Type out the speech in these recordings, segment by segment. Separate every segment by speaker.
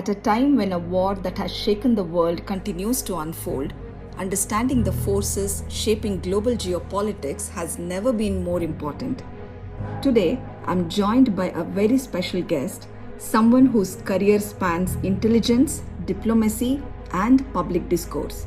Speaker 1: At a time when a war that has shaken the world continues to unfold, understanding the forces shaping global geopolitics has never been more important. Today, I'm joined by a very special guest, someone whose career spans intelligence, diplomacy, and public discourse.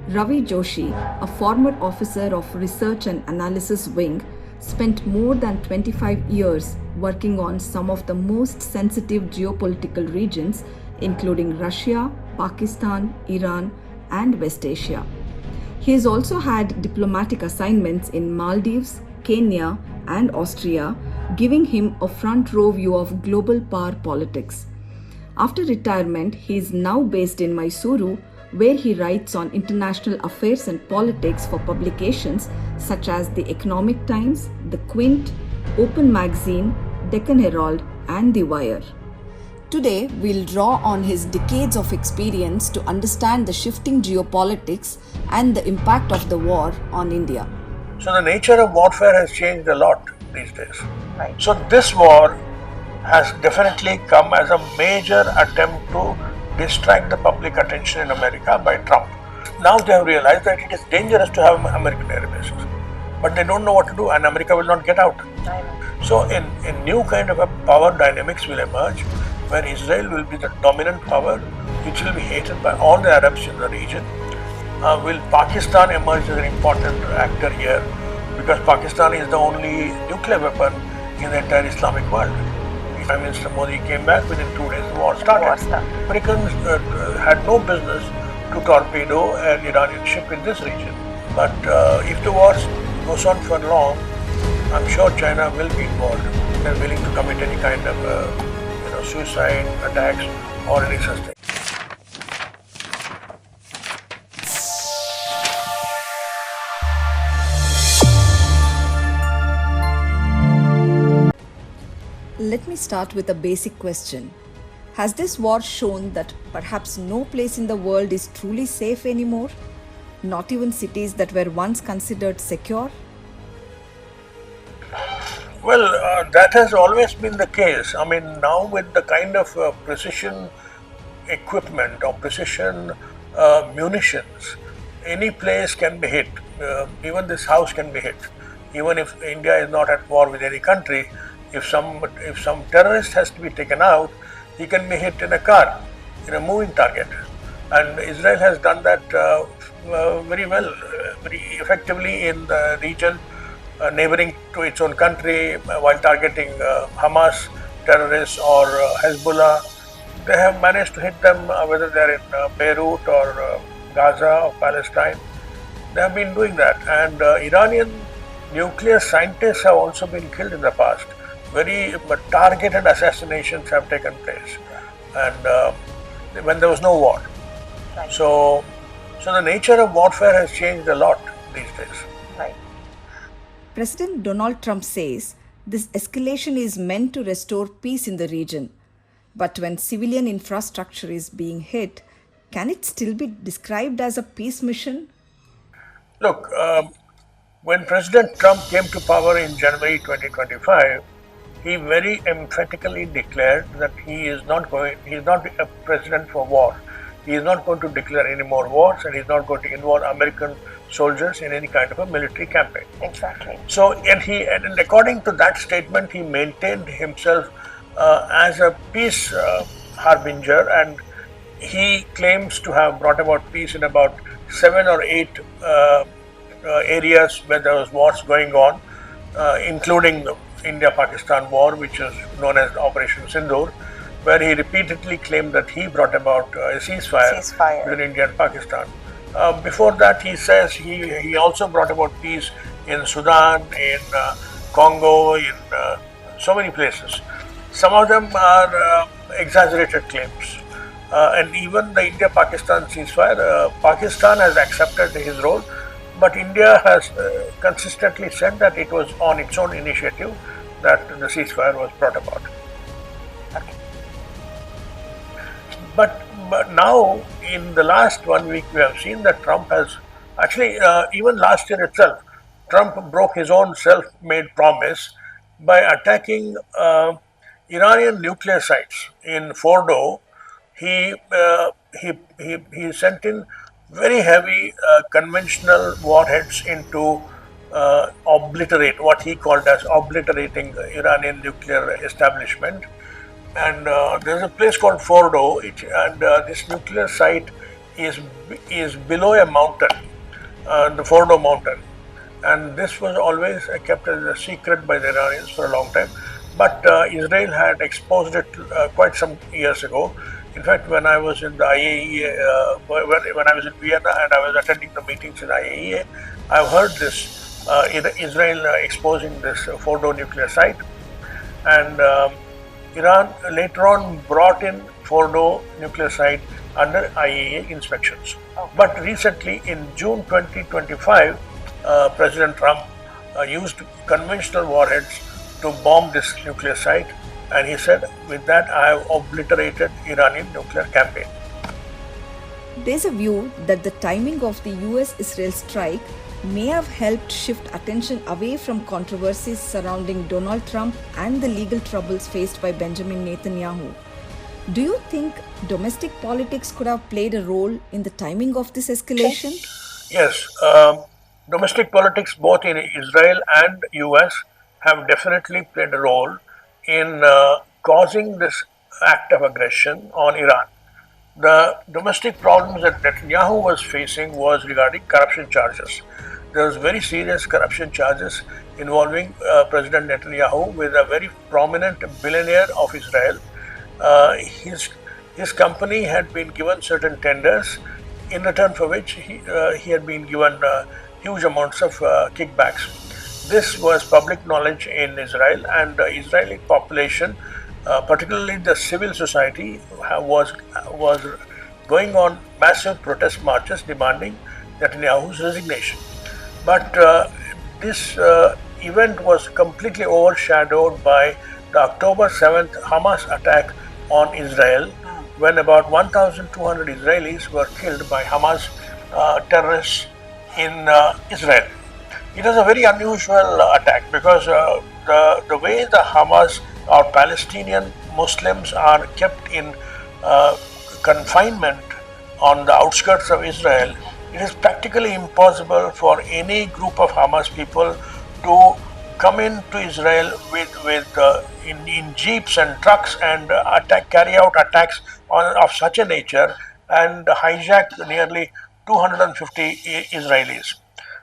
Speaker 1: Ravi Joshi, a former officer of Research and Analysis Wing, spent more than 25 years working on some of the most sensitive geopolitical regions, including Russia, Pakistan, Iran, and West Asia. He has also had diplomatic assignments in Maldives, Kenya, and Austria, giving him a front row view of global power politics. After retirement, he is now based in Mysuru, where he writes on international affairs and politics for publications such as The Economic Times, The Quint, Open Magazine, Deccan Herald, and The Wire. Today, we'll draw on his decades of experience to understand the shifting geopolitics and the impact of the war on India.
Speaker 2: So the nature of warfare has changed a lot these days.
Speaker 3: Right.
Speaker 2: So this war has definitely come as a major attempt to distract the public attention in America by Trump. Now they have realized that it is dangerous to have American air bases, but they don't know what to do, and America will not get out. So a new kind of a power dynamics will emerge, where Israel will be the dominant power, which will be hated by all the Arabs in the region. Will Pakistan emerge as an important actor here, because Pakistan is the only nuclear weapon in the entire Islamic world. Prime Minister Modi came back, within 2 days the war started. Americans had no business to torpedo an Iranian ship in this region. But if the war goes on for long, I'm sure China will be involved. They're willing to commit any kind of suicide attacks or any such thing.
Speaker 1: Let me start with a basic question. Has this war shown that perhaps no place in the world is truly safe anymore? Not even cities that were once considered secure?
Speaker 2: Well, that has always been the case. I mean, now with the kind of precision equipment or precision munitions, any place can be hit. Even this house can be hit. Even if India is not at war with any country, if some terrorist has to be taken out, he can be hit in a car, in a moving target. And Israel has done that very well, very effectively in the region neighboring to its own country, while targeting Hamas terrorists or Hezbollah. They have managed to hit them, whether they're in Beirut or Gaza or Palestine. They have been doing that. And Iranian nuclear scientists have also been killed in the past. Very targeted assassinations have taken place, and when there was no war.
Speaker 3: Right.
Speaker 2: So the nature of warfare has changed a lot these days.
Speaker 3: Right.
Speaker 1: President Donald Trump says this escalation is meant to restore peace in the region. But when civilian infrastructure is being hit, can it still be described as a peace mission?
Speaker 2: Look, when President Trump came to power in January 2025, he very emphatically declared that he is not a president for war. He is not going to declare any more wars, and he is not going to involve American soldiers in any kind of a military campaign.
Speaker 3: Exactly.
Speaker 2: So, and according to that statement, he maintained himself as a peace harbinger, and he claims to have brought about peace in about 7 or 8 areas where there was wars going on, including the India-Pakistan war, which is known as Operation Sindoor, where he repeatedly claimed that he brought about a ceasefire between India and Pakistan. Before that, he says he also brought about peace in Sudan, in Congo, in so many places. Some of them are exaggerated claims. And even the India-Pakistan ceasefire, Pakistan has accepted his role, but India has consistently said that it was on its own initiative that the ceasefire was brought about.
Speaker 3: Okay.
Speaker 2: But now, in the last 1 week, we have seen that Trump has actually, even last year itself, Trump broke his own self-made promise by attacking Iranian nuclear sites in Fordo, he he sent in very heavy conventional warheads into obliterate what he called as obliterating Iranian nuclear establishment. And there's a place called Fordo, and this nuclear site is is below a mountain, the Fordo mountain, and this was always kept as a secret by the Iranians for a long time. But Israel had exposed it quite some years ago. In fact, when I was in the IAEA, when I was in Vienna and I was attending the meetings in IAEA, I've heard this Israel exposing this Fordo nuclear site, and Iran later on brought in Fordo nuclear site under IAEA inspections. But recently, in June 2025, President Trump used conventional warheads to bomb this nuclear site, and he said, "With that, I have obliterated Iranian nuclear campaign."
Speaker 1: There's a view that the timing of the US Israel strike may have helped shift attention away from controversies surrounding Donald Trump and the legal troubles faced by Benjamin Netanyahu. Do you think domestic politics could have played a role in the timing of this escalation?
Speaker 2: Yes, domestic politics both in Israel and US have definitely played a role in causing this act of aggression on Iran. The domestic problems that Netanyahu was facing was regarding corruption charges. There was very serious corruption charges involving President Netanyahu with a very prominent billionaire of Israel. Uh, his his company had been given certain tenders, in return for which he had been given huge amounts of kickbacks. This was public knowledge in Israel, and the Israeli population, particularly the civil society, was going on massive protest marches demanding Netanyahu's resignation. But this event was completely overshadowed by the October 7th Hamas attack on Israel, when about 1,200 Israelis were killed by Hamas terrorists in Israel. It was a very unusual attack because the way the Hamas or Palestinian Muslims are kept in confinement on the outskirts of Israel, it is practically impossible for any group of Hamas people to come into Israel in jeeps and trucks and carry out attacks of such a nature and hijack nearly 250 Israelis.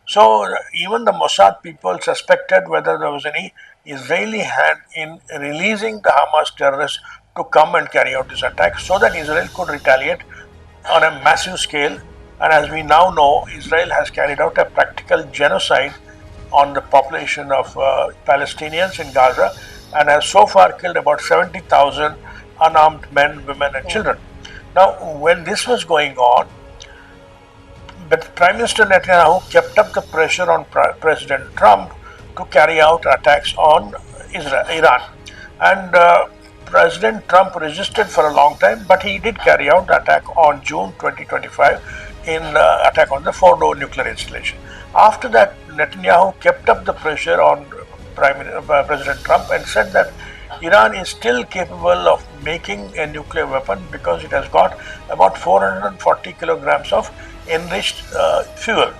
Speaker 2: So even the Mossad people suspected whether there was any Israeli hand in releasing the Hamas terrorists to come and carry out this attack so that Israel could retaliate on a massive scale. And as we now know, Israel has carried out a practical genocide on the population of Palestinians in Gaza and has so far killed about 70,000 unarmed men, women, and children. Now, when this was going on, but Prime Minister Netanyahu kept up the pressure on President Trump to carry out attacks on Iran. And President Trump resisted for a long time, but he did carry out the attack on June 2025 in attack on the Fordo nuclear installation. After that, Netanyahu kept up the pressure on President Trump and said that Iran is still capable of making a nuclear weapon because it has got about 440 kilograms of enriched fuel.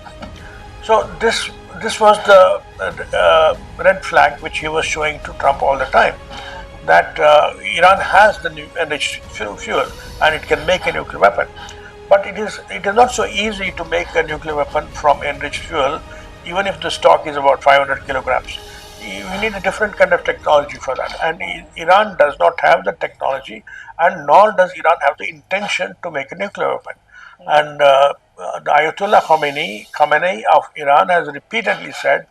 Speaker 2: So this was the red flag which he was showing to Trump all the time, that Iran has the enriched fuel and it can make a nuclear weapon. But it is not so easy to make a nuclear weapon from enriched fuel, even if the stock is about 500 kilograms. We need a different kind of technology for that, and Iran does not have the technology, and nor does Iran have the intention to make a nuclear weapon. And the Ayatollah Khamenei of Iran has repeatedly said,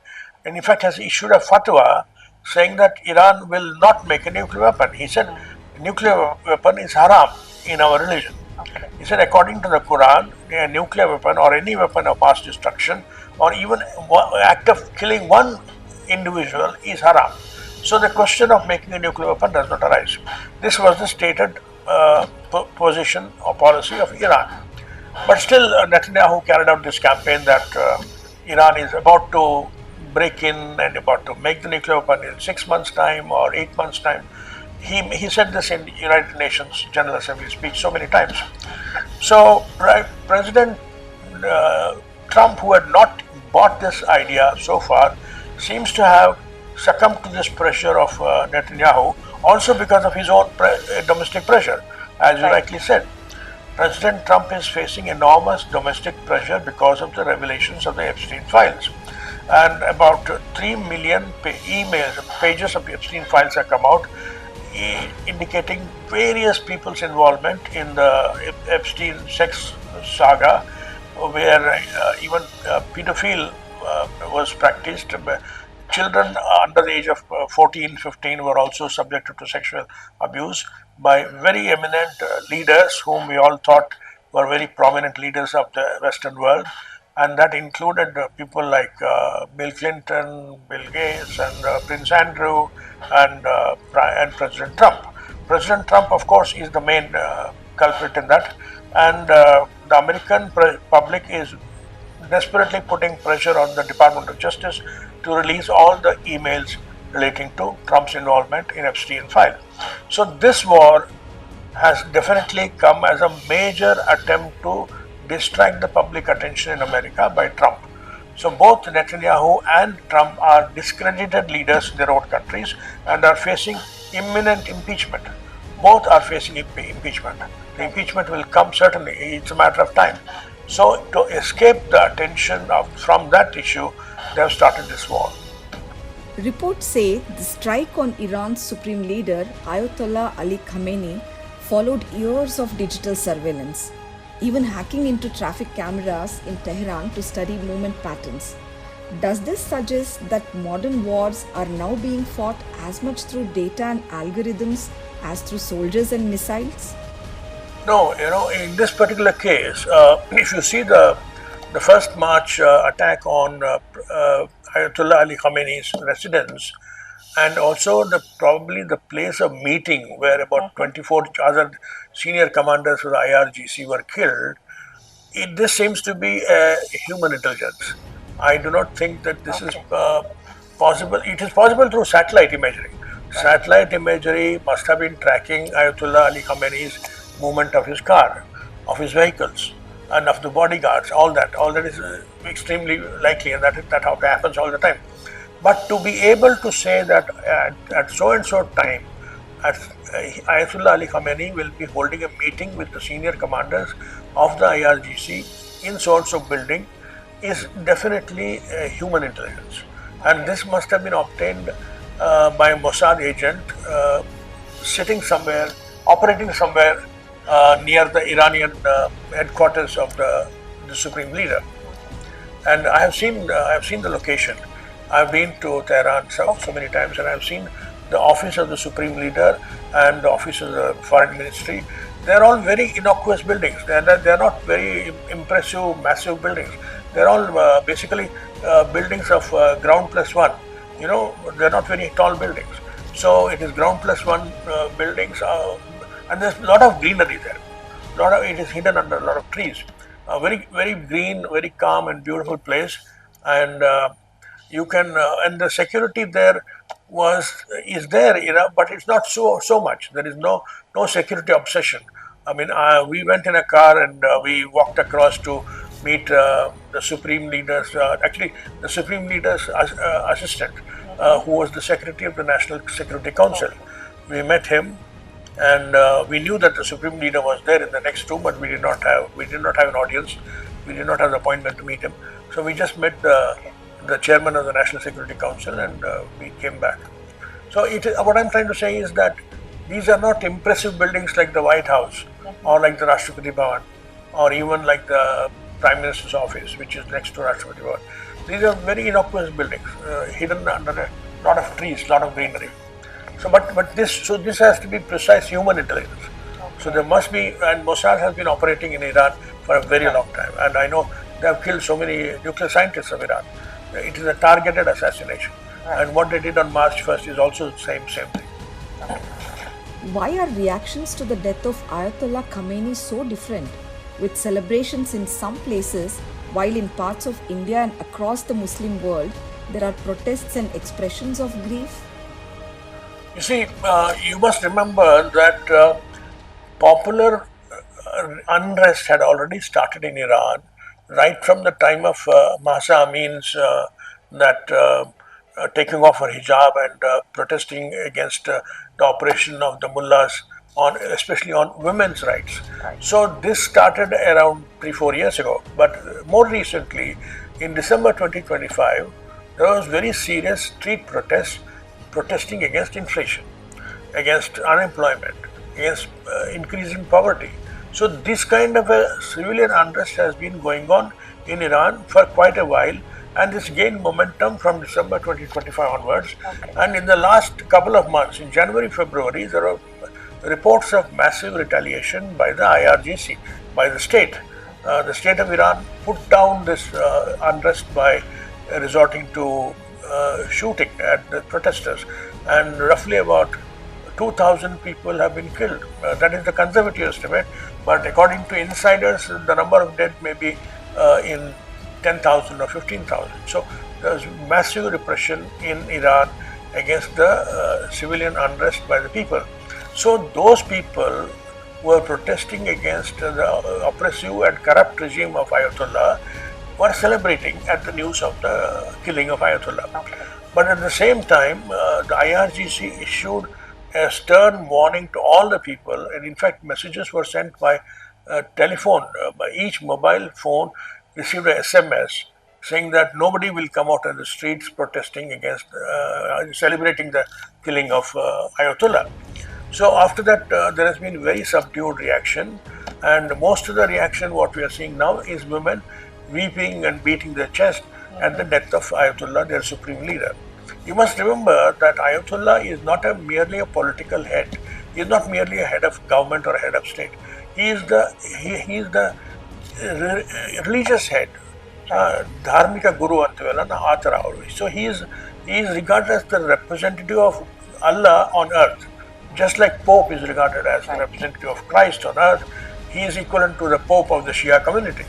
Speaker 2: and in fact has issued a fatwa saying that Iran will not make a nuclear weapon. He said nuclear weapon is haram in our religion. He said, according to the Quran, a nuclear weapon or any weapon of mass destruction or even act of killing one individual is haram. So the question of making a nuclear weapon does not arise. This was the stated position or policy of Iran. But still, Netanyahu carried out this campaign that Iran is about to break in and about to make the nuclear weapon in 6 months' time or 8 months' time. he said this in the United Nations General Assembly speech so many times. So President Trump, who had not bought this idea so far, seems to have succumbed to this pressure of Netanyahu, also because of his own domestic pressure, as you rightly said. President Trump is facing enormous domestic pressure because of the revelations of the Epstein files. And about 3 million pages of the Epstein files have come out, indicating various people's involvement in the Epstein sex saga, where even pedophile was practiced. Children under the age of 14, 15 were also subjected to sexual abuse by very eminent leaders whom we all thought were very prominent leaders of the Western world. And that included people like Bill Clinton, Bill Gates, and Prince Andrew, and President Trump. President Trump, of course, is the main culprit in that, and the American public is desperately putting pressure on the Department of Justice to release all the emails relating to Trump's involvement in Epstein file. So this war has definitely come as a major attempt to distract the public attention in America by Trump. So both Netanyahu and Trump are discredited leaders in their own countries and are facing imminent impeachment. Both are facing impeachment. The impeachment will come certainly, it's a matter of time. So to escape the attention from that issue, they have started this war.
Speaker 1: Reports say the strike on Iran's supreme leader Ayatollah Ali Khamenei followed years of digital surveillance, even hacking into traffic cameras in Tehran to study movement patterns. Does this suggest that modern wars are now being fought as much through data and algorithms as through soldiers and missiles?
Speaker 2: No, in this particular case, if you see the first March attack on Ayatollah Ali Khamenei's residence, and also probably the place of meeting where about 24 other senior commanders of the IRGC were killed, this seems to be human intelligence. I do not think that this is possible. It is possible through satellite imagery. Satellite imagery must have been tracking Ayatollah Ali Khamenei's movement of his car, of his vehicles, and of the bodyguards. All that is extremely likely, and that happens all the time. But to be able to say that at so and so time, Ayatollah Ali Khamenei will be holding a meeting with the senior commanders of the IRGC in so and so building is definitely human intelligence. And this must have been obtained by a Mossad agent sitting somewhere, operating somewhere near the Iranian headquarters of the supreme leader. And I have seen the location. I've been to Tehran so many times, and I've seen the office of the supreme leader and the office of the foreign ministry. They're all very innocuous buildings. They're not very impressive, massive buildings. They're all basically buildings of ground plus one. They're not very tall buildings. So it is ground plus one buildings, and there's a lot of greenery there. It is hidden under a lot of trees. Very, very green, very calm and beautiful place. And you can, and the security there is there, but it's not so much. There is no security obsession. I mean, we went in a car and we walked across to meet the supreme leader's, actually the supreme leader's assistant, who was the secretary of the National Security Council. We met him, and we knew that the supreme leader was there in the next room, but we did not have an audience. We did not have an appointment to meet him. So we just met the chairman of the National Security Council, and we came back. So what I'm trying to say is that these are not impressive buildings like the White House or like the Rashtrapati Bhavan or even like the Prime Minister's office, which is next to Rashtrapati Bhavan. These are very innocuous buildings, hidden under a lot of trees, lot of greenery. So, but this has to be precise human intelligence. So there must be, and Mossad has been operating in Iran for a very long time, and I know they have killed so many nuclear scientists of Iran. It is a targeted assassination, and what they did on March 1st is also the same thing.
Speaker 1: Why are reactions to the death of Ayatollah Khamenei so different, with celebrations in some places, while in parts of India and across the Muslim world, there are protests and expressions of grief?
Speaker 2: You see, you must remember that popular unrest had already started in Iran right from the time of Mahsa Amin's that taking off her hijab and protesting against the operation of the mullahs on, especially on women's rights.
Speaker 3: Right.
Speaker 2: So this started around 3-4 years ago, but more recently, in December 2025, there was very serious street protests protesting against inflation, against unemployment, against increasing poverty. So this kind of a civilian unrest has been going on in Iran for quite a while, and this gained momentum from December 2025 onwards.
Speaker 3: Okay.
Speaker 2: And in the last couple of months, in January, February, there are reports of massive retaliation by the IRGC, by the state. The state of Iran put down this unrest by resorting to shooting at the protesters, and roughly about 2,000 people have been killed. That is the conservative estimate, but according to insiders, the number of dead may be in 10,000 or 15,000. So there's massive repression in Iran against the civilian unrest by the people. So those people who were protesting against the oppressive and corrupt regime of Ayatollah were celebrating at the news of the killing of Ayatollah.
Speaker 3: Okay.
Speaker 2: But at the same time, the IRGC issued a stern warning to all the people, and in fact, messages were sent by telephone. By each mobile phone received a SMS saying that nobody will come out on the streets protesting against, celebrating the killing of Ayatollah. So after that, there has been very subdued reaction, and most of the reaction, what we are seeing now, is women weeping and beating their chest at the death of Ayatollah, their supreme leader. You must remember that Ayatollah is not merely a political head. He is not merely a head of government or a head of state. He is the religious head, Dharmika Guru Antavela Atara. So he is regarded as the representative of Allah on earth. Just like Pope is regarded as the representative of Christ on earth, he is equivalent to the Pope of the Shia community.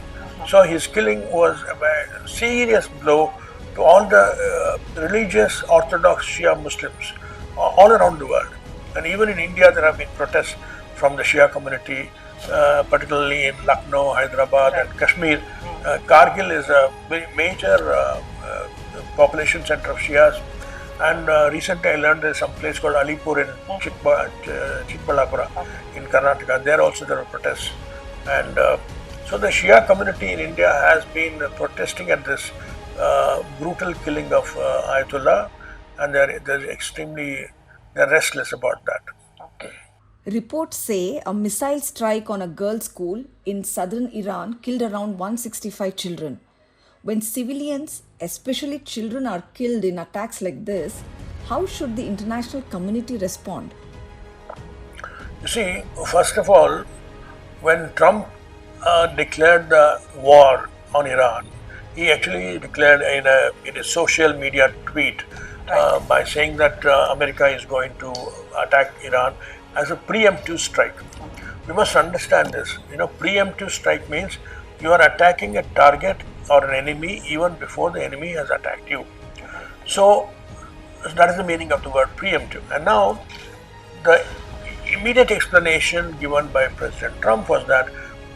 Speaker 2: So his killing was a serious blow to all the religious Orthodox Shia Muslims all around the world. And even in India, there have been protests from the Shia community, particularly in Lucknow, Hyderabad, and Kashmir. Kargil is a very major population center of Shias. And recently I learned there's some place called Alipur in Chikbalapura in Karnataka. There also there are protests. And so the Shia community in India has been protesting at this brutal killing of Ayatollah, and they're restless about that.
Speaker 1: Reports say a missile strike on a girls' school in southern Iran killed around 165 children. When civilians, especially children, are killed in attacks like this, how should the international community respond?
Speaker 2: You see, first of all, when Trump declared the war on Iran, he actually declared in a social media tweet by saying that America is going to attack Iran as a preemptive strike. We must understand this. Preemptive strike means you are attacking a target or an enemy even before the enemy has attacked you. So that is the meaning of the word preemptive. And now the immediate explanation given by President Trump was that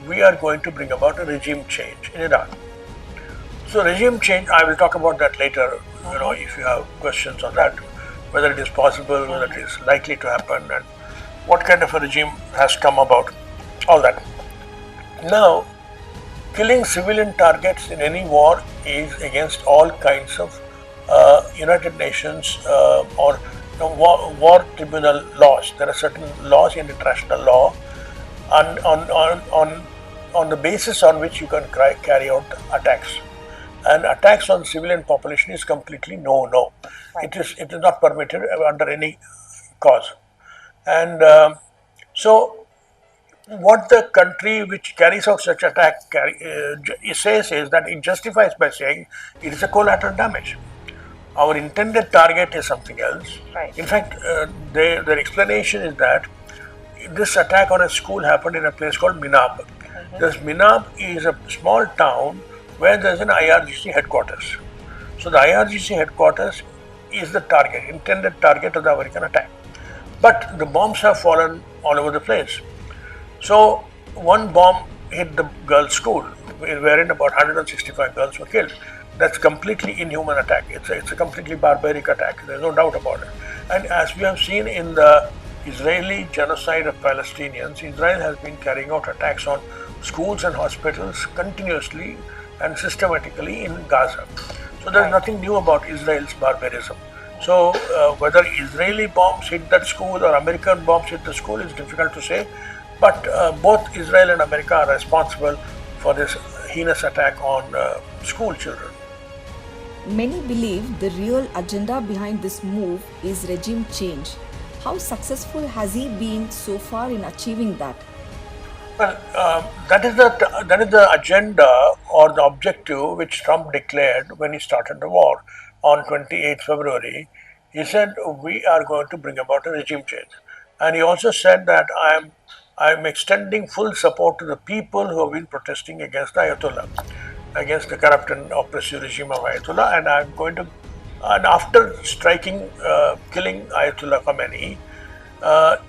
Speaker 2: we are going to bring about a regime change in Iran. So regime change, I will talk about that later, if you have questions on that, whether it is possible, whether it is likely to happen, and what kind of a regime has come about, all that. Now, killing civilian targets in any war is against all kinds of United Nations or war tribunal laws. There are certain laws in international law on the basis on which you can carry out attacks. And attacks on civilian population is completely no. It is not permitted under any cause. And so what the country which carries out such attack says is that it justifies by saying it is a collateral damage. Our intended target is something else.
Speaker 3: Right.
Speaker 2: In fact, their explanation is that this attack on a school happened in a place called Minab. This Minab is a small town where there is an IRGC headquarters. So the IRGC headquarters is the intended target of the American attack. But the bombs have fallen all over the place. So one bomb hit the girls' school, wherein about 165 girls were killed. That's completely inhuman attack. It's a completely barbaric attack. There's no doubt about it. And as we have seen in the Israeli genocide of Palestinians, Israel has been carrying out attacks on schools and hospitals continuously and systematically in Gaza. So there's nothing new about Israel's barbarism. So whether Israeli bombs hit that school or American bombs hit the school is difficult to say. But both Israel and America are responsible for this heinous attack on school children.
Speaker 1: Many believe the real agenda behind this move is regime change. How successful has he been so far in achieving that?
Speaker 2: Well, that is the agenda or the objective which Trump declared when he started the war on 28th February. He said we are going to bring about a regime change, and he also said that I'm extending full support to the people who have been protesting against the Ayatollah, against the corrupt and oppressive regime of Ayatollah, and I'm going to. And after killing Ayatollah Khomeini,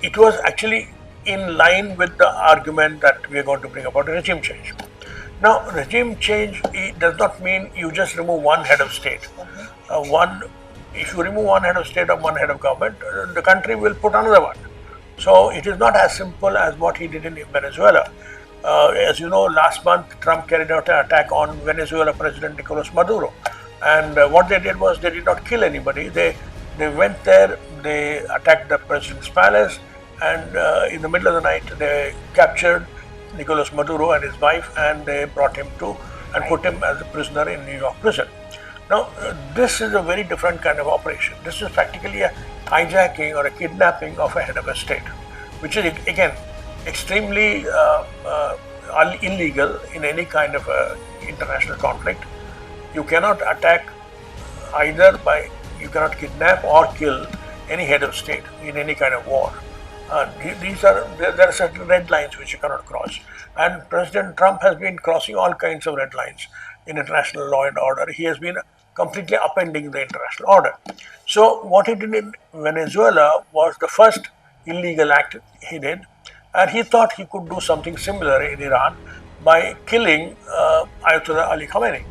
Speaker 2: it was actually in line with the argument that we are going to bring about a regime change. Now, regime change does not mean you just remove one head of state. If you remove one head of state or one head of government, the country will put another one. So it is not as simple as what he did in Venezuela. As you know, last month Trump carried out an attack on Venezuela President Nicolas Maduro, and what they did was they did not kill anybody. They went there, they attacked the president's palace, and in the middle of the night they captured Nicolas Maduro and his wife, and they brought him to and put him as a prisoner in New York prison. Now, this is a very different kind of operation. This is practically a hijacking or a kidnapping of a head of a state, which is again extremely illegal in any kind of international conflict. You cannot attack you cannot kidnap or kill any head of state in any kind of war. There are certain red lines which you cannot cross, and President Trump has been crossing all kinds of red lines in international law and order. He has been completely upending the international order. So what he did in Venezuela was the first illegal act he did, and he thought he could do something similar in Iran by killing Ayatollah Ali Khamenei.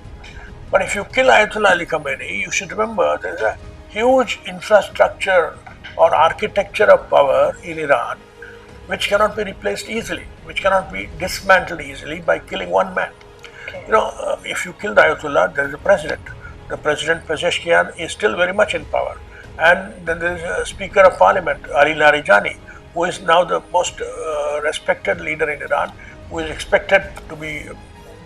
Speaker 2: But if you kill Ayatollah Ali Khamenei, you should remember there is a huge infrastructure or architecture of power in Iran which cannot be replaced easily, which cannot be dismantled easily by killing one man. You know, if you kill the Ayatollah, there is a president. The president Pezeshkian is still very much in power, and then there is a Speaker of Parliament, Ali Larijani, who is now the most respected leader in Iran, who is expected to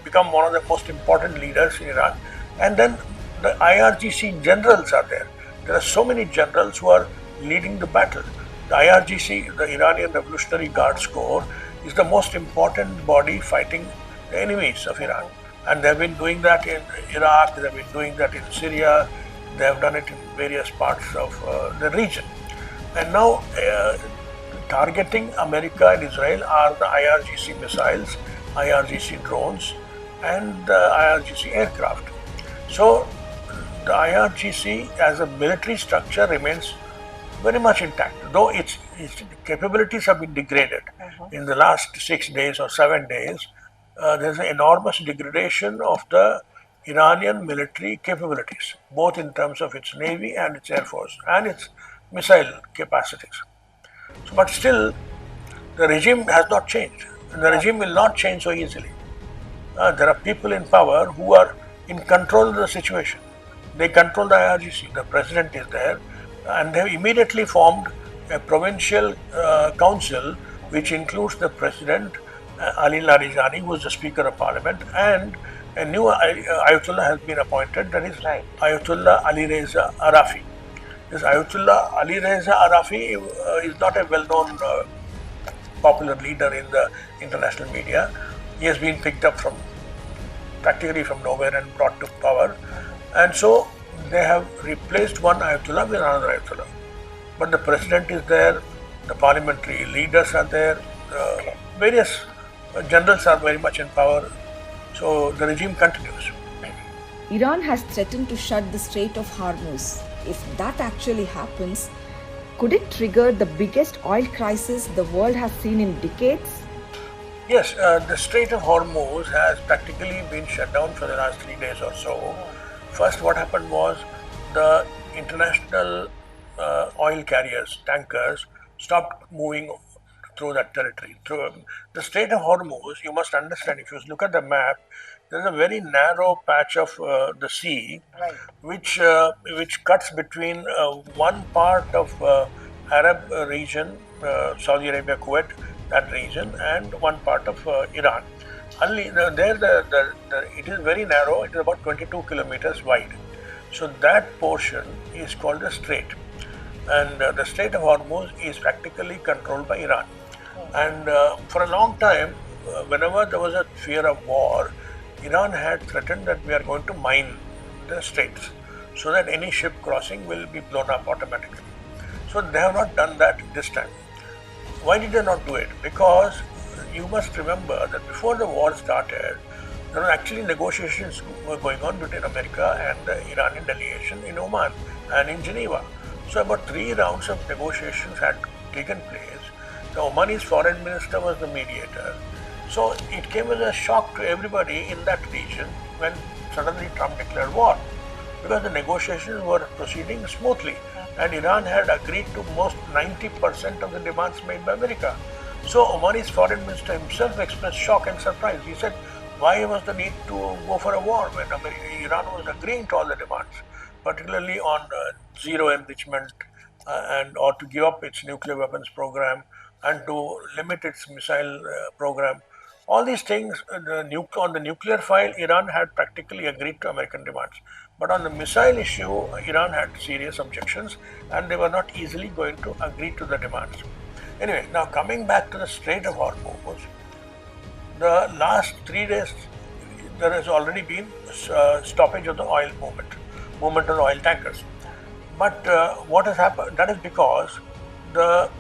Speaker 2: become one of the most important leaders in Iran. And then the IRGC generals are there. There are so many generals who are leading the battle. The IRGC, the Iranian Revolutionary Guards Corps, is the most important body fighting the enemies of Iran. And they have been doing that in Iraq, they have been doing that in Syria, they have done it in various parts of the region. And now targeting America and Israel are the IRGC missiles, IRGC drones, and the IRGC aircraft. So the IRGC as a military structure remains very much intact, though its capabilities have been degraded. In the last 6 days or 7 days, there's an enormous degradation of the Iranian military capabilities, both in terms of its navy and its air force and its missile capacities. So, but still, the regime has not changed, and the regime will not change so easily. There are people in power who are in control of the situation. They control the IRGC. The president is there, and they have immediately formed a provincial council which includes the president, Ali Larijani, who is the Speaker of Parliament, and a new Ayatollah has been appointed, that is Ayatollah Ali Reza Arafi. This Ayatollah Ali Reza Arafi is not a well-known popular leader in the international media. He has been picked up practically from nowhere and brought to power, and so they have replaced one Ayatollah with another Ayatollah. But the president is there, the parliamentary leaders are there, various generals are very much in power, so the regime continues.
Speaker 1: Iran has threatened to shut the Strait of Hormuz. If that actually happens, Could it trigger the biggest oil crisis the world has seen in decades?
Speaker 2: Yes, the Strait of Hormuz has practically been shut down for the last 3 days or so. First, what happened was the international oil carriers, tankers, stopped moving through that territory. Through the Strait of Hormuz, you must understand, if you look at the map, there's a very narrow patch of the sea,
Speaker 3: Right.
Speaker 2: which cuts between one part of Arab region, Saudi Arabia, Kuwait, that region, and one part of Iran. Only it is very narrow. It is about 22 kilometers wide. So that portion is called the strait, and the Strait of Hormuz is practically controlled by Iran. And for a long time, whenever there was a fear of war, Iran had threatened that we are going to mine the straits so that any ship crossing will be blown up automatically. So they have not done that this time. Why did they not do it? Because you must remember that before the war started, there were actually negotiations were going on between America and the Iranian delegation in Oman and in Geneva. So about 3 rounds of negotiations had taken place. The Omani's foreign minister was the mediator. So it came as a shock to everybody in that region when suddenly Trump declared war, because the negotiations were proceeding smoothly and Iran had agreed to most 90% of the demands made by America. So Omani's foreign minister himself expressed shock and surprise. He said, why was the need to go for a war when Iran was agreeing to all the demands, particularly on zero enrichment and or to give up its nuclear weapons program and to limit its missile program. All these things, on the nuclear file, Iran had practically agreed to American demands. But on the missile issue, Iran had serious objections and they were not easily going to agree to the demands. Anyway, now coming back to the Strait of Hormuz, the last 3 days, there has already been stoppage of the oil movement of the oil tankers. But what has happened? That is because the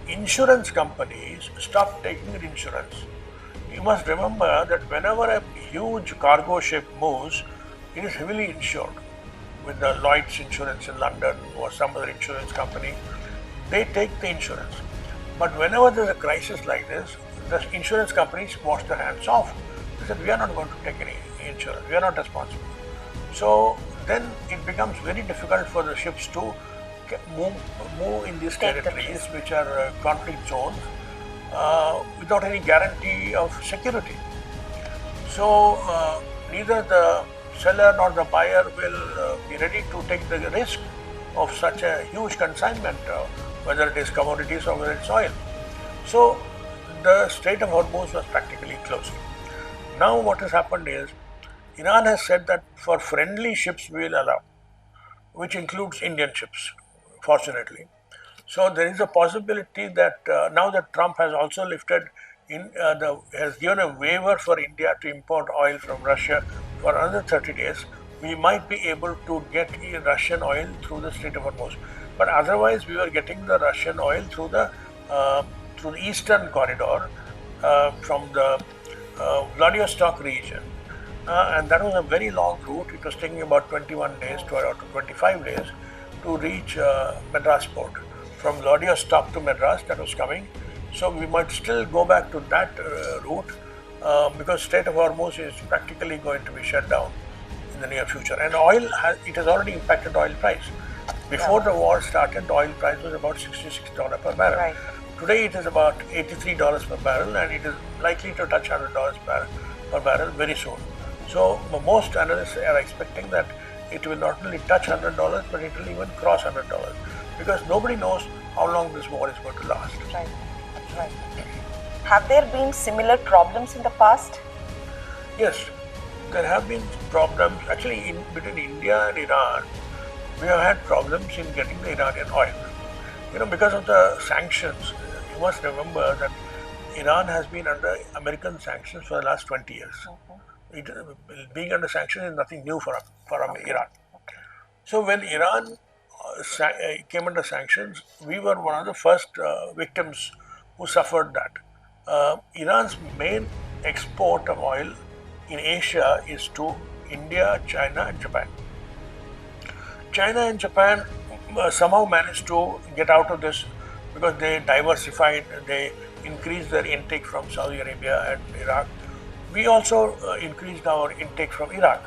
Speaker 2: insurance companies stopped taking the insurance. You must remember that whenever a huge cargo ship moves, it is heavily insured with the Lloyd's insurance in London or some other insurance company. They take the insurance. But whenever there's a crisis like this, the insurance companies wash their hands off. They said, we are not going to take any insurance. We are not responsible. So then it becomes very difficult for the ships to move in these territories, which are conflict zones, without any guarantee of security. So neither the seller nor the buyer will be ready to take the risk of such a huge consignment, whether it is commodities or whether it's oil. So the Strait of Hormuz was practically closed. Now what has happened is, Iran has said that for friendly ships we will allow, which includes Indian ships, fortunately. So there is a possibility that now that Trump has also has given a waiver for India to import oil from Russia for another 30 days, we might be able to get Russian oil through the Strait of Hormuz. But otherwise, we were getting the Russian oil through the eastern corridor from the Vladivostok region. And that was a very long route. It was taking about 21 days to 25 days to reach Madras port. From Vladivostok to Madras, that was coming. So we might still go back to that route because Strait of Hormuz is practically going to be shut down in the near future. And it has already impacted oil price. Before the war started, the oil price was about $66 per barrel.
Speaker 3: Right.
Speaker 2: Today it is about $83 per barrel, and it is likely to touch $100 per barrel very soon. So most analysts are expecting that it will not only touch $100, but it will even cross $100, because nobody knows how long this war is going to last.
Speaker 3: Right. Right. Have there been similar problems in the past?
Speaker 2: Yes, there have been problems. Actually, between India and Iran, we have had problems in getting the Iranian oil. Because of the sanctions, you must remember that Iran has been under American sanctions for the last 20 years. Being under sanctions is nothing new for Iran. So when Iran came under sanctions, we were one of the first victims who suffered that. Iran's main export of oil in Asia is to India, China, and Japan. China and Japan somehow managed to get out of this because they diversified, they increased their intake from Saudi Arabia and Iraq. We also increased our intake from Iraq.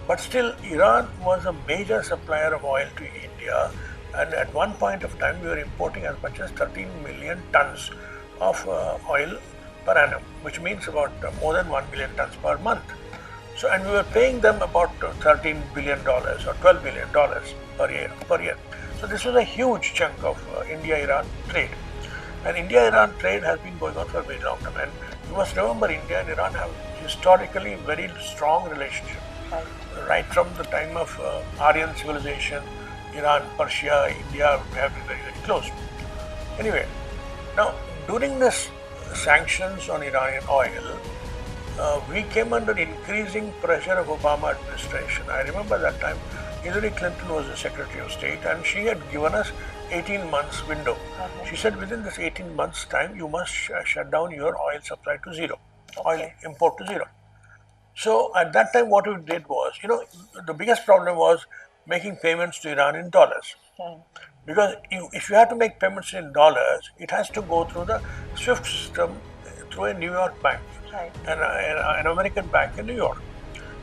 Speaker 2: But still, Iran was a major supplier of oil to India, and at one point of time, we were importing as much as 13 million tons of oil per annum, which means about more than 1 million tons per month. So, and we were paying them about $13 billion or $12 billion per year. So, this was a huge chunk of India-Iran trade. And India-Iran trade has been going on for a very long time. And you must remember, India and Iran have historically very strong relationship. Right from the time of Aryan civilization, Iran, Persia, India have been very, very close. Anyway, now during this sanctions on Iranian oil, we came under increasing pressure of Obama administration. I remember that time Hillary Clinton was the Secretary of State and she had given us 18 months window. She said within this 18 months time you must shut down your oil supply to zero, oil import to zero. So at that time what we did was, the biggest problem was making payments to Iran in dollars. Because if you have to make payments in dollars, it has to go through the SWIFT system through a New York bank, an American bank in New York.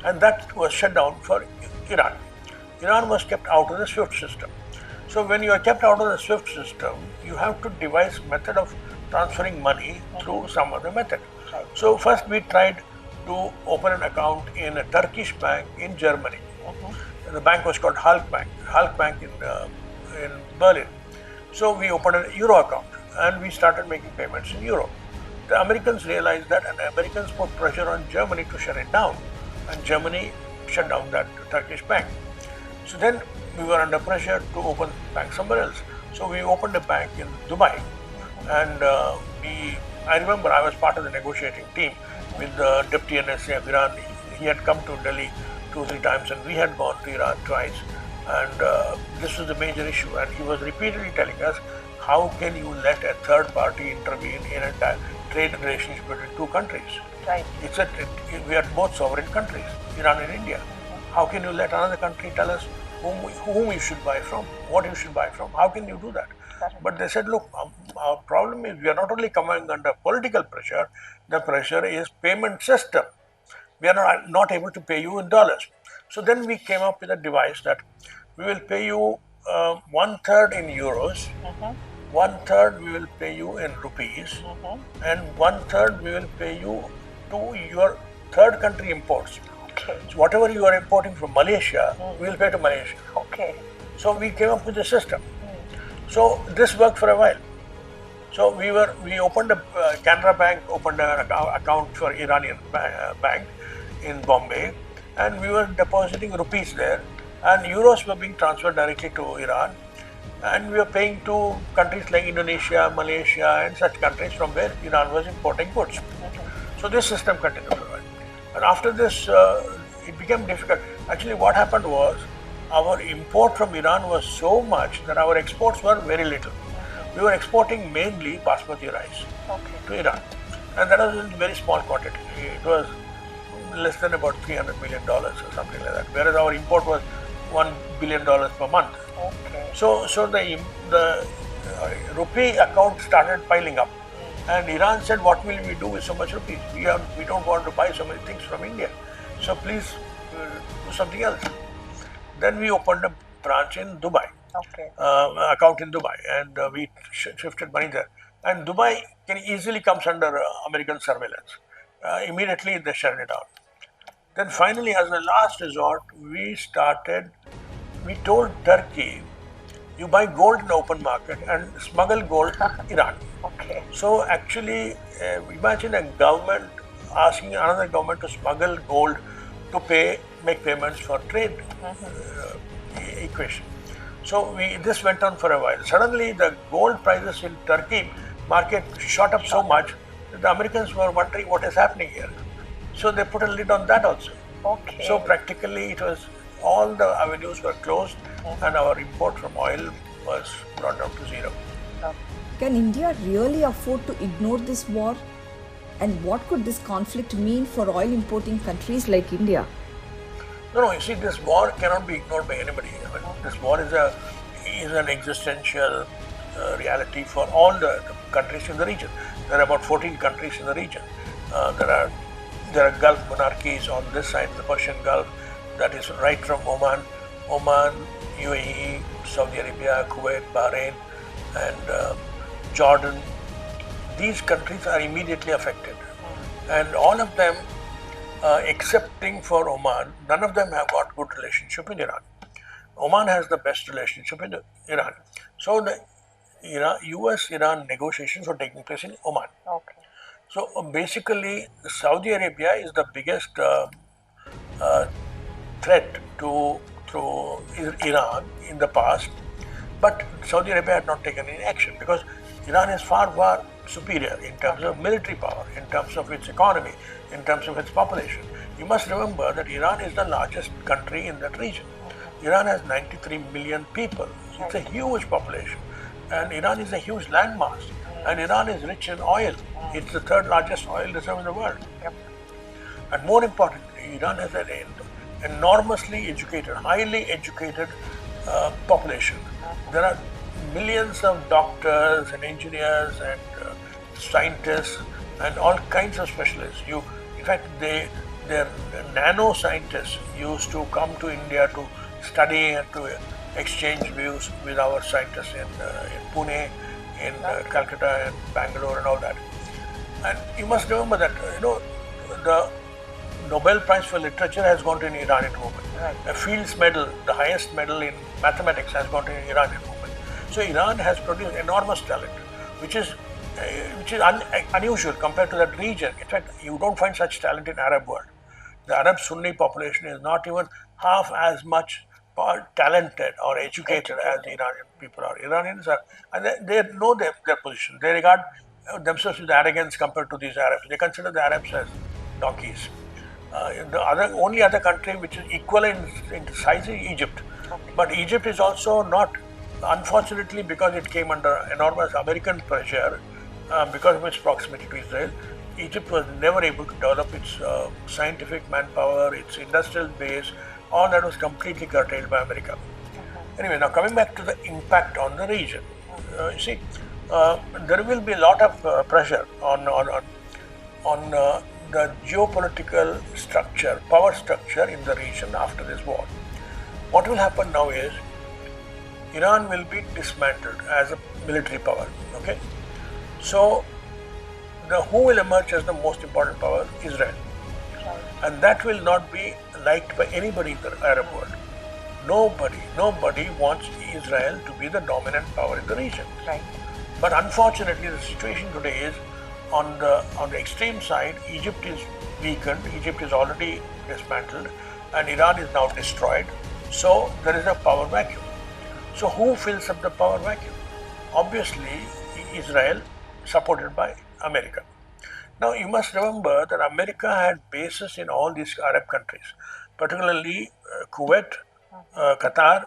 Speaker 2: And that was shut down for Iran. Iran was kept out of the SWIFT system. So when you are kept out of the SWIFT system, you have to devise method of transferring money through some other method. So first we tried to open an account in a Turkish bank in Germany. The bank was called Halk Bank in Berlin. So we opened a Euro account and we started making payments in Euro. The Americans realized that and the Americans put pressure on Germany to shut it down, and Germany shut down that Turkish bank. So then we were under pressure to open bank somewhere else. So we opened a bank in Dubai, and I remember I was part of the negotiating team with the Deputy NSA of Iran. He had come to Delhi 2 or 3 times and we had gone to Iran twice, and this was the major issue, and he was repeatedly telling us, how can you let a third party intervene in a trade relationship between two countries?
Speaker 3: Right.
Speaker 2: We are both sovereign countries, Iran and India. How can you let another country tell us whom you should buy from, what you should buy from? How can you do that? But they said, look, our problem is we are not only coming under political pressure, the pressure is payment system. We are not able to pay you in dollars. So then we came up with a device that we will pay you 1/3 in euros, 1/3 we will pay you in rupees, and 1/3 we will pay you to your third country imports. So whatever you are importing from Malaysia, we will pay to Malaysia. So we came up with a system. So this worked for a while. So we opened Canara Bank opened an account for Iranian bank in Bombay, and we were depositing rupees there, and euros were being transferred directly to Iran, and we were paying to countries like Indonesia, Malaysia, and such countries from where Iran was importing goods. So this system continued for a while. And after this, it became difficult. Actually, what happened was our import from Iran was so much that our exports were very little. We were exporting mainly basmati rice to Iran, and that was in very small quantity. It was less than about $300 million or something like that, whereas our import was $1 billion per month. So the rupee account started piling up, and Iran said, what will we do with so much rupees? We don't want to buy so many things from India, so please do something else. Then we opened a branch in Dubai, account in Dubai, and we shifted money there. And Dubai easily comes under American surveillance. Immediately they shut it down. Then finally, as a last resort, we told Turkey, you buy gold in the open market and smuggle gold to Iran. So actually, imagine a government asking another government to smuggle gold to make payments for trade equation. So this went on for a while. Suddenly, the gold prices in Turkey market shot up so much that the Americans were wondering what is happening here. So they put a lid on that also. So practically, all the avenues were closed, and our import from oil was brought down to zero.
Speaker 1: Can India really afford to ignore this war? And what could this conflict mean for oil importing countries like India?
Speaker 2: No, you see, this war cannot be ignored by anybody. I mean, this war is a is an existential reality for all the countries in the region. There are about 14 countries in the region. There are Gulf monarchies on this side of the Persian Gulf, that is right from Oman, UAE, Saudi Arabia, Kuwait, Bahrain, and Jordan. These countries are immediately affected, and all of them, excepting for Oman, none of them have got good relationship with Iran. Oman has the best relationship with Iran. So the US-Iran negotiations were taking place in Oman.
Speaker 3: Okay.
Speaker 2: So basically, Saudi Arabia is the biggest threat to Iran in the past, but Saudi Arabia had not taken any action because Iran is far, far superior in terms of military power, in terms of its economy, in terms of its population. You must remember that Iran is the largest country in that region. Iran has 93 million people. It's a huge population, and Iran is a huge landmass, and Iran is rich in oil. It's the third largest oil reserve in the world. And more importantly, Iran has an enormously educated, highly educated population. There are millions of doctors and engineers and scientists and all kinds of specialists. In fact, their nano scientists used to come to India to study and to exchange views with our scientists in Pune, in Calcutta, and Bangalore, and all that. And you must remember that the Nobel Prize for Literature has gone to an Iranian woman.
Speaker 3: Right.
Speaker 2: A Fields Medal, the highest medal in mathematics, has gone to an Iranian woman. So Iran has produced enormous talent, which is unusual compared to that region. In fact, you don't find such talent in Arab world. The Arab Sunni population is not even half as much talented or educated as the Iranian people are. Iranians are, and they know their position. They regard themselves with arrogance compared to these Arabs. They consider the Arabs as donkeys. The only other country which is equal in size is Egypt. But Egypt is also not, unfortunately, because it came under enormous American pressure because of its proximity to Israel. Egypt was never able to develop its scientific manpower, its industrial base. All that was completely curtailed by America. Anyway, now coming back to the impact on the region, you see, there will be a lot of pressure on the geopolitical structure, power structure in the region after this war. What will happen now is Iran will be dismantled as a military power. Okay, so who will emerge as the most important power? Israel, and that will not be liked by anybody in the Arab world. Nobody wants Israel to be the dominant power in the region.
Speaker 3: Right.
Speaker 2: But unfortunately, the situation today is on the extreme side. Egypt is weakened. Egypt is already dismantled, and Iran is now destroyed. So there is a power vacuum. So who fills up the power vacuum? Obviously, Israel, supported by America. Now you must remember that America had bases in all these Arab countries, particularly Kuwait, Qatar,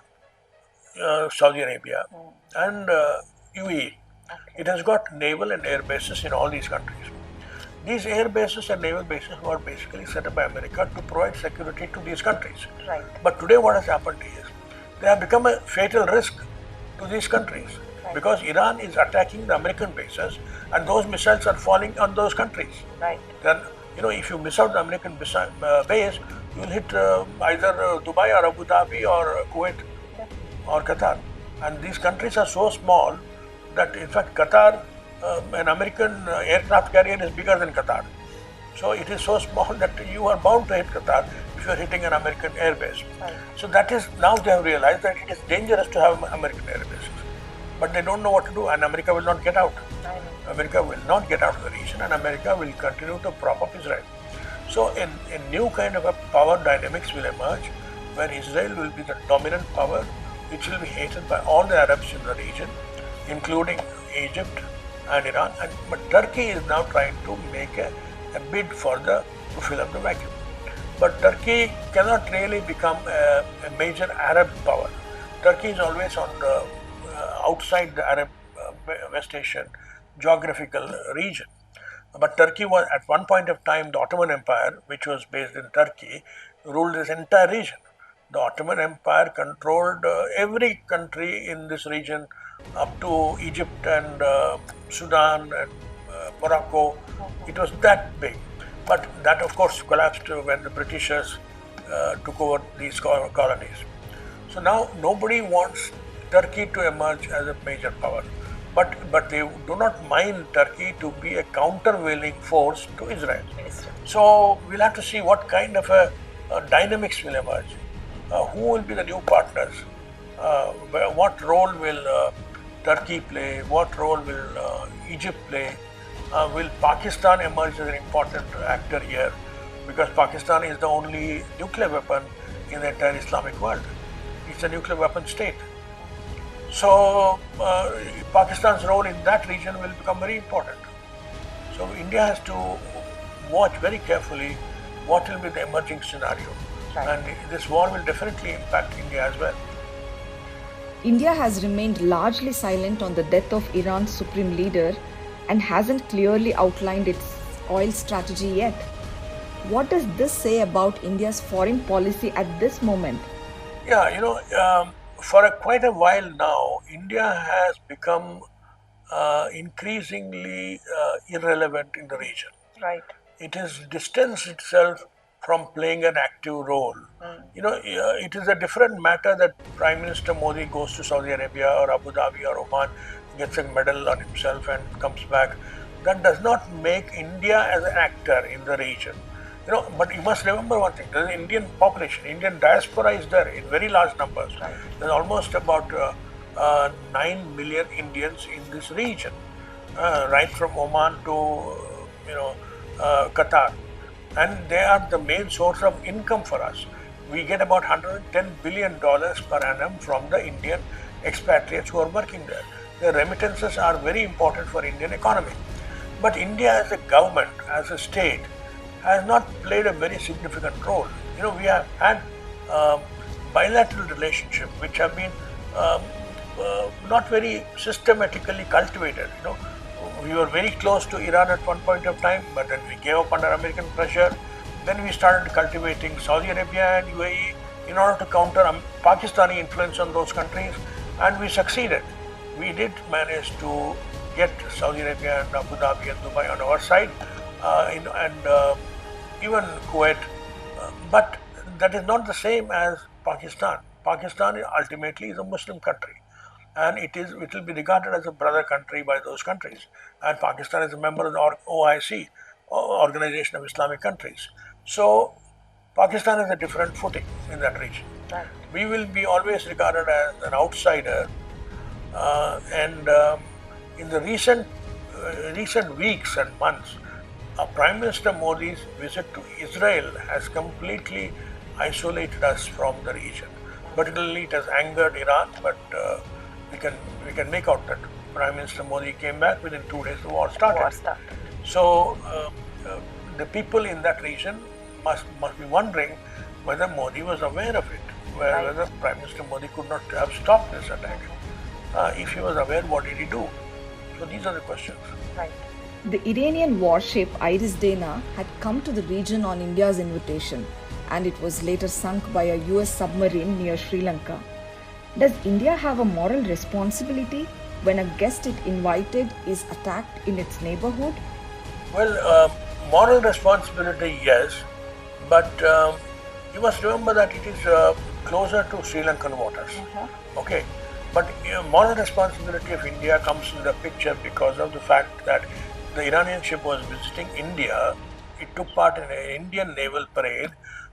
Speaker 2: Saudi Arabia, and UAE. It has got naval and air bases in all these countries. These air bases and naval bases were basically set up by America to provide security to these countries.
Speaker 3: Right.
Speaker 2: But today what has happened is they have become a fatal risk to these countries because Iran is attacking the American bases and those missiles are falling on those countries.
Speaker 3: Right.
Speaker 2: Then, if you miss out the American base, you will hit either Dubai or Abu Dhabi or Kuwait or Qatar. And these countries are so small that in fact Qatar, an American aircraft carrier is bigger than Qatar. So it is so small that you are bound to hit Qatar if you are hitting an American airbase.
Speaker 3: Right.
Speaker 2: So that is, now they have realized that it is dangerous to have American airbases. But they don't know what to do, and America will not get out. America will not get out of the region, and America will continue to prop up Israel. So a new kind of a power dynamics will emerge where Israel will be the dominant power, which will be hated by all the Arabs in the region, including Egypt and Iran. But Turkey is now trying to make a bid to fill up the vacuum. But Turkey cannot really become a major Arab power. Turkey is always on the outside the Arab West Asian geographical region. But Turkey was, at one point of time, the Ottoman Empire, which was based in Turkey, ruled this entire region. The Ottoman Empire controlled every country in this region up to Egypt and Sudan and Morocco. It was that big. But that, of course, collapsed when the Britishers took over these colonies. So now nobody wants Turkey to emerge as a major power. But they do not mind Turkey to be a countervailing force to Israel. So we'll have to see what kind of a dynamics will emerge. Who will be the new partners? What role will Turkey play? What role will Egypt play? Will Pakistan emerge as an important actor here? Because Pakistan is the only nuclear weapon in the entire Islamic world. It's a nuclear weapon state. So Pakistan's role in that region will become very important. So India has to watch very carefully what will be the emerging scenario.
Speaker 3: Right.
Speaker 2: And this war will definitely impact India as well.
Speaker 1: India has remained largely silent on the death of Iran's supreme leader and hasn't clearly outlined its oil strategy yet. What does this say about India's foreign policy at this moment?
Speaker 2: Yeah, for quite a while now, India has become increasingly irrelevant in the region.
Speaker 3: Right.
Speaker 2: It has distanced itself from playing an active role. It is a different matter that Prime Minister Modi goes to Saudi Arabia or Abu Dhabi or Oman, gets a medal on himself and comes back. That does not make India as an actor in the region. But you must remember one thing: there's an Indian population, Indian diaspora is there in very large numbers.
Speaker 3: Right.
Speaker 2: There's almost about 9 million Indians in this region, right from Oman to Qatar, and they are the main source of income for us. We get about $110 billion per annum from the Indian expatriates who are working there. The remittances are very important for Indian economy. But India as a government, as a state, has not played a very significant role. We have had bilateral relationships which have been not very systematically cultivated. We were very close to Iran at one point of time, but then we gave up under American pressure. Then we started cultivating Saudi Arabia and UAE in order to counter Pakistani influence on those countries, and we succeeded. We did manage to get Saudi Arabia and Abu Dhabi and Dubai on our side, and even Kuwait, but that is not the same as Pakistan. Pakistan ultimately is a Muslim country, and it will be regarded as a brother country by those countries. And Pakistan is a member of the OIC, Organization of Islamic Countries. So Pakistan has a different footing in that region.
Speaker 3: Right.
Speaker 2: We will be always regarded as an outsider, and in the recent weeks and months, Prime Minister Modi's visit to Israel has completely isolated us from the region. Particularly, it has angered Iran, but we can make out that Prime Minister Modi came back within 2 days. The war started. So the people in that region must be wondering whether Modi was aware of it, whether Prime Minister Modi could not have stopped this attack. If he was aware, what did he do? So these are the questions.
Speaker 3: Right.
Speaker 1: The Iranian warship Iris Dana had come to the region on India's invitation, and it was later sunk by a US submarine near Sri Lanka. Does India have a moral responsibility when a guest it invited is attacked in its neighborhood?
Speaker 2: Well, moral responsibility, yes, but you must remember that it is closer to Sri Lankan waters. Okay, but moral responsibility of India comes in the picture because of the fact that the Iranian ship was visiting India. It took part in an Indian naval parade,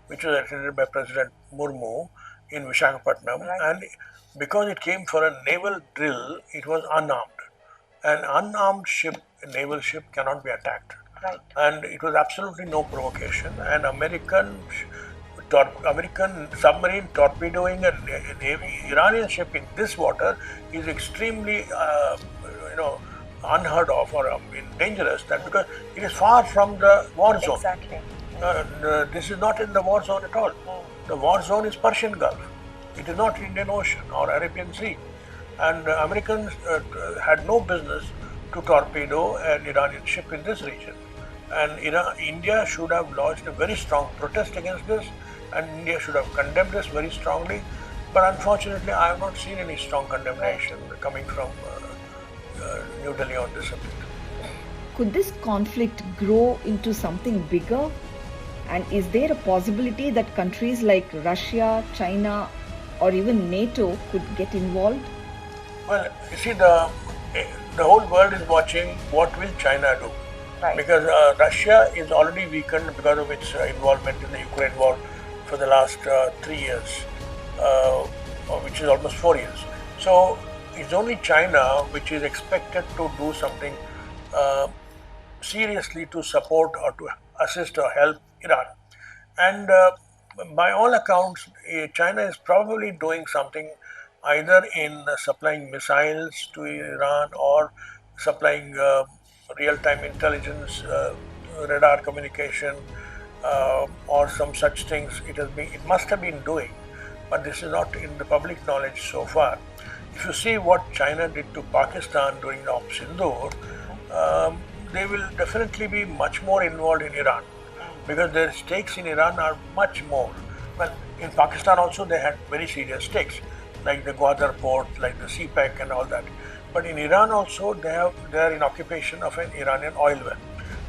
Speaker 2: which was attended by President Murmu in Visakhapatnam, and because it came for a naval drill, it was unarmed. An unarmed ship, a naval ship, cannot be attacked.
Speaker 3: Right.
Speaker 2: And it was absolutely no provocation. An American submarine torpedoing an Iranian ship in this water is extremely, unheard of or dangerous. That because it is far from the war zone.
Speaker 3: Exactly.
Speaker 2: This is not in the war zone at all. The war zone is Persian Gulf. It is not Indian Ocean or Arabian Sea. And Americans had no business to torpedo an Iranian ship in this region. And India should have lodged a very strong protest against this, and India should have condemned this very strongly. But unfortunately, I have not seen any strong condemnation coming from New Delhi on this subject.
Speaker 1: Could this conflict grow into something bigger? And is there a possibility that countries like Russia, China, or even NATO could get involved?
Speaker 2: Well, you see, the whole world is watching what will China do.
Speaker 3: Right.
Speaker 2: Because Russia is already weakened because of its involvement in the Ukraine war for the last 3 years, which is almost 4 years. So it's only China which is expected to do something seriously to support or to assist or help Iran. And by all accounts, China is probably doing something either in supplying missiles to Iran or supplying real-time intelligence, radar communication, or some such things. It must have been doing, but this is not in the public knowledge so far. If you see what China did to Pakistan during the Operation Sindoor, they will definitely be much more involved in Iran because their stakes in Iran are much more. Well, in Pakistan also they had very serious stakes, like the Gwadar port, like the CPEC and all that. But in Iran also they are in occupation of an Iranian oil well.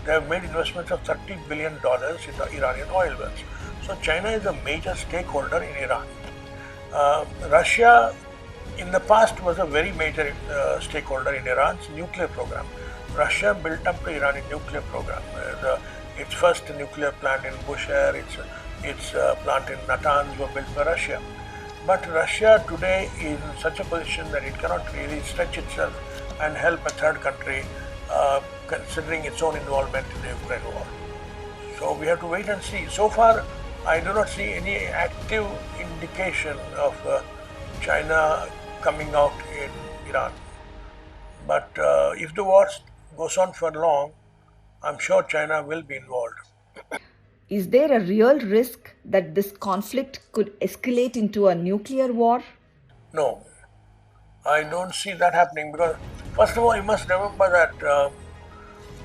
Speaker 2: They have made investments of $30 billion in the Iranian oil wells. So China is a major stakeholder in Iran. Russia in the past was a very major stakeholder in Iran's nuclear program. Russia built up the Iranian nuclear program. Its first nuclear plant in Bushehr, its plant in Natanz were built by Russia. But Russia today is in such a position that it cannot really stretch itself and help a third country considering its own involvement in the Ukraine war. So we have to wait and see. So far, I do not see any active indication of China coming out in Iran. But if the war goes on for long, I'm sure China will be involved.
Speaker 1: Is there a real risk that this conflict could escalate into a nuclear war?
Speaker 2: No, I don't see that happening because, first of all, you must remember that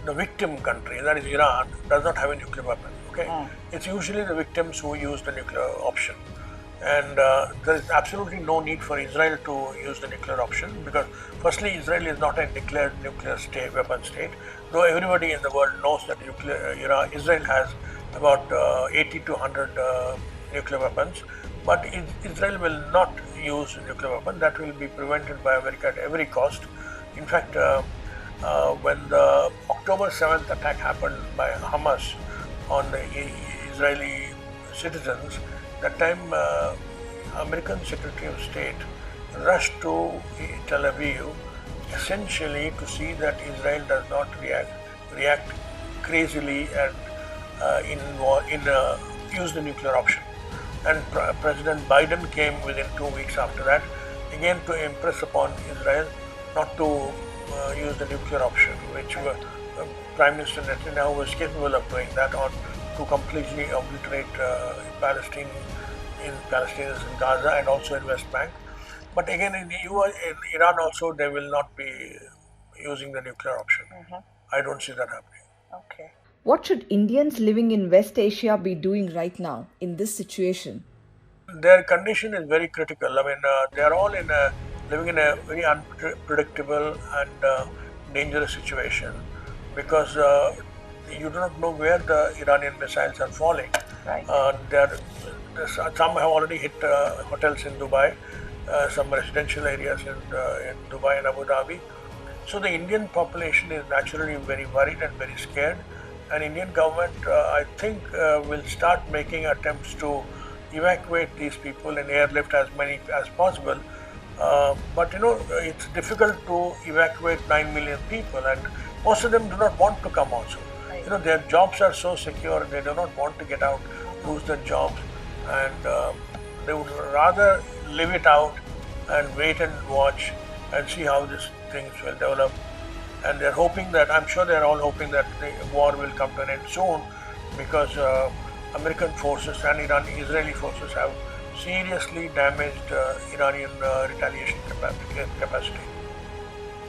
Speaker 2: the victim country, that is Iran, does not have a nuclear weapon. Okay, it's usually the victims who use the nuclear option, and there is absolutely no need for Israel to use the nuclear option because, firstly, Israel is not a declared nuclear weapon state. Though everybody in the world knows that Israel has about 80 to 100 nuclear weapons, but Israel will not use a nuclear weapon. That will be prevented by America at every cost. In fact, when the October 7th attack happened by Hamas on the Israeli citizens, that time American Secretary of State rushed to Tel Aviv essentially to see that Israel does not react crazily and use the nuclear option. And President Biden came within 2 weeks after that, again to impress upon Israel not to use the nuclear option, which Prime Minister Netanyahu was capable of doing that to completely obliterate Palestinians in Gaza and also in West Bank. But again, in Iran also, they will not be using the nuclear option. I don't see that happening.
Speaker 3: Okay.
Speaker 1: What should Indians living in West Asia be doing right now in this situation?
Speaker 2: Their condition is very critical. I mean, they are all living in a very unpredictable and dangerous situation because you do not know where the Iranian missiles are falling.
Speaker 3: Right.
Speaker 2: Some have already hit hotels in Dubai, some residential areas in Dubai and Abu Dhabi. So the Indian population is naturally very worried and very scared. And Indian government, I think, will start making attempts to evacuate these people and airlift as many as possible. But it's difficult to evacuate 9 million people, and most of them do not want to come also.
Speaker 3: Right.
Speaker 2: Their jobs are so secure, they do not want to get out, lose their jobs, and they would rather live it out and wait and watch and see how these things will develop. And they're hoping that, I'm sure they're all hoping that the war will come to an end soon because American forces and Israeli forces have seriously damaged Iranian retaliation capacity.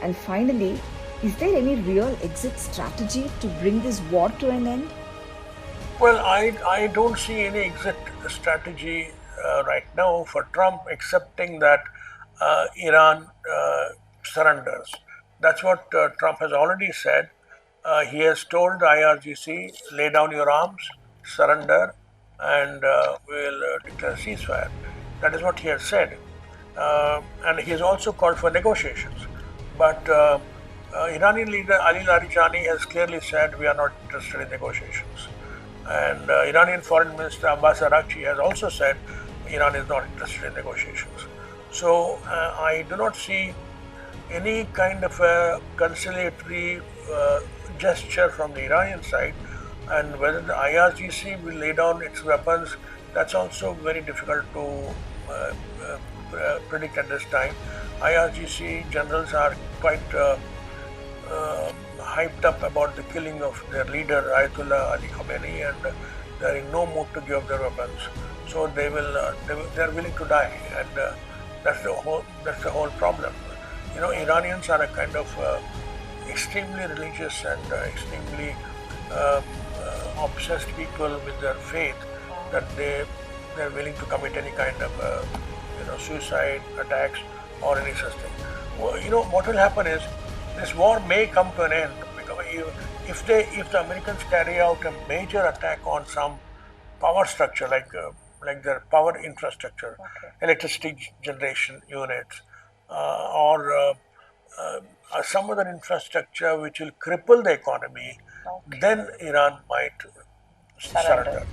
Speaker 1: And finally, is there any real exit strategy to bring this war to an end?
Speaker 2: Well, I don't see any exit strategy right now for Trump, excepting that Iran surrenders. That's what Trump has already said. He has told the IRGC, lay down your arms, surrender, and we'll declare a ceasefire. That is what he has said. And he has also called for negotiations. But Iranian leader Ali Larijani has clearly said we are not interested in negotiations. And Iranian Foreign Minister Abbas Araghchi has also said Iran is not interested in negotiations. So I do not see any kind of a conciliatory gesture from the Iranian side, and whether the IRGC will lay down its weapons, that's also very difficult to predict at this time. IRGC generals are quite hyped up about the killing of their leader Ayatollah Ali Khamenei, and they are in no mood to give up their weapons. So they are willing to die, and that's the whole problem. You know, Iranians are a kind of extremely religious and extremely obsessed people with their faith, that they're willing to commit any kind of suicide attacks or any such thing. Well, you know what will happen is this war may come to an end, because if the Americans carry out a major attack on some power structure like their power infrastructure, electricity generation units, or some other infrastructure which will cripple the economy, then Iran might surrender.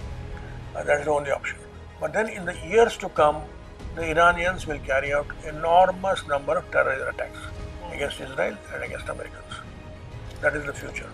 Speaker 2: That is the only option. But then in the years to come, the Iranians will carry out enormous number of terror attacks against Israel and against Americans. That is the future.